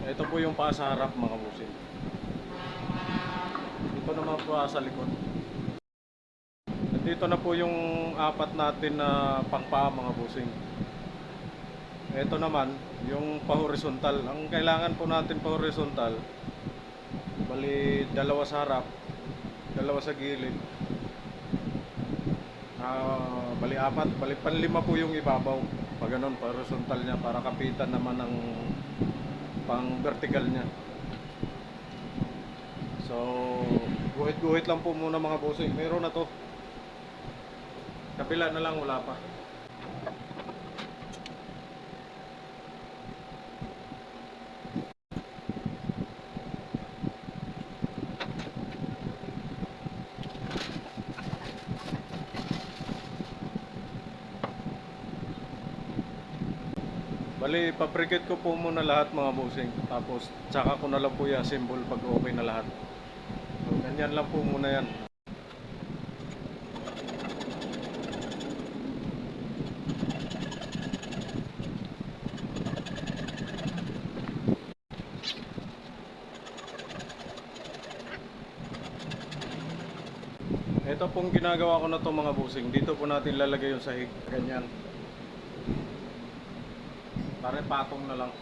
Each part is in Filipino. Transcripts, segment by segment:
Ito po yung paa sa harap mga busing. Ito naman po sa likod. Dito na po yung apat natin na pangpaa mga busing. Ito naman yung pa-horizontal. Ang kailangan po natin pa-horizontal, bali dalawa sa harap, dalawa sa gilid. Bali apat, bali panlima po yung ibabaw. Pag ganun, pa-horizontal niya para kapitan naman ng pang vertical niya. So, guhit-guhit lang po muna mga bossing. Meron na to. Kapila na lang, wala pa. Bali, paprikit ko po muna lahat mga bossing. Tapos, tsaka ko na lang po i-assemble pag okay na lahat. So, ganyan lang po muna yan. Ito pong ginagawa ko na to mga bossing. Dito po natin lalagay yung sahig. Ganyan. Para patong na lang.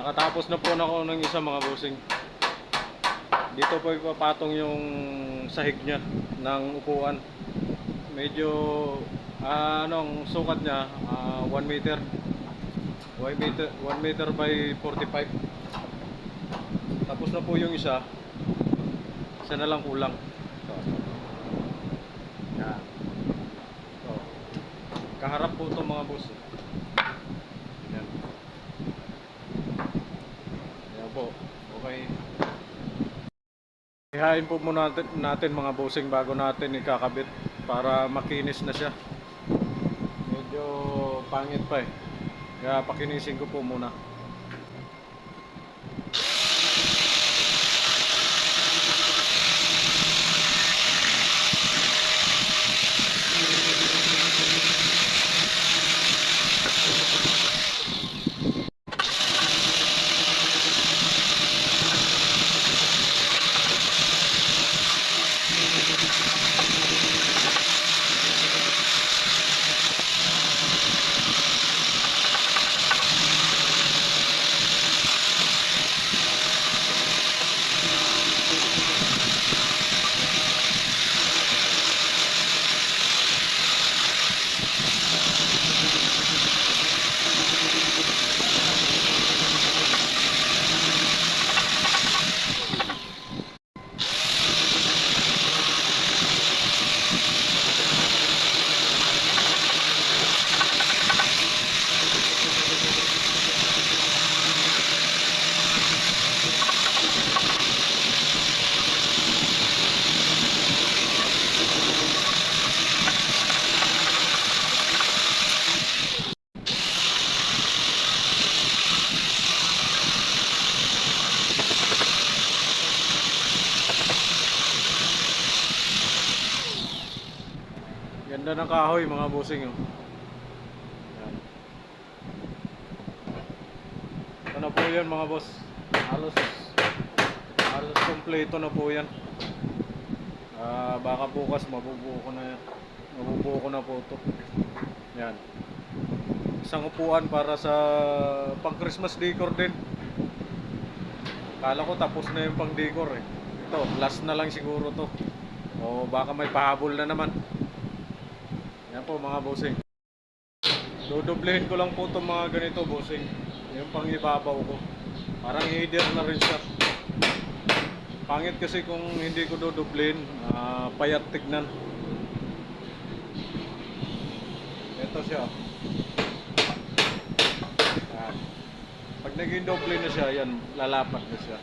Nakatapos na po ako ng isa mga bossing. Dito po ipapatong yung sahig niya ng upuan. Medyo anong sukat niya 1 meter. 1 meter by 45. Tapos na po yung isa. Isa na lang kulang. So, yan. So, kaharap po itong mga boss. Yan. Yan po. Okay. Ihain po muna natin mga bossing bago natin ikakabit para makinis na siya. Medyo pangit pa eh. Kaya pakinisin ko po muna. Ganda ng kahoy mga bossing. Oh. Yan. Ito na po yan mga boss. Halos halos kompleto na po yan. Baka bukas mabubuo ko na yan. Mabubuo ko na po ito. Yan. Isang upuan para sa pang Christmas decor din. Kala ko tapos na yung pang decor eh. Ito, last na lang siguro to. O baka may pahabol na naman. Yan po mga bossing. Dodoblehin ko lang po itong mga ganito bossing. Yung pang ibabaw ko. Parang header na rin siya. Pangit kasi kung hindi ko dodoblehin, payat tignan. Ito siya. Yan. Pag naging doble na siya, yan, lalapat na siya.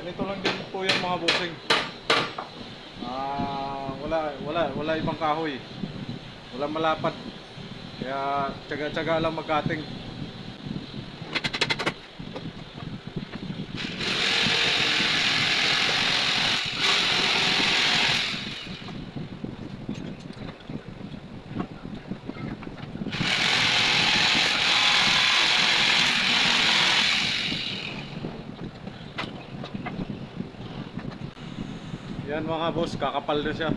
Ganito lang din po yan mga bossing. Wala ibang kahoy. Wala malapad. Kaya tsaga-tsaga lang magkating. Yan mga boss, kakapal na siya.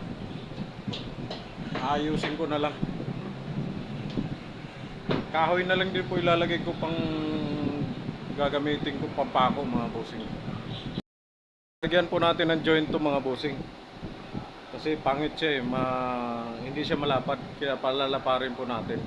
Ayusin ko na lang. Kahoy na lang din po ilalagay ko pang gagamitin ko pampako mga bossing. Lagyan po natin ng joint to mga bossing. Kasi pangit siya eh, hindi siya malapad, kaya palalaparin po natin.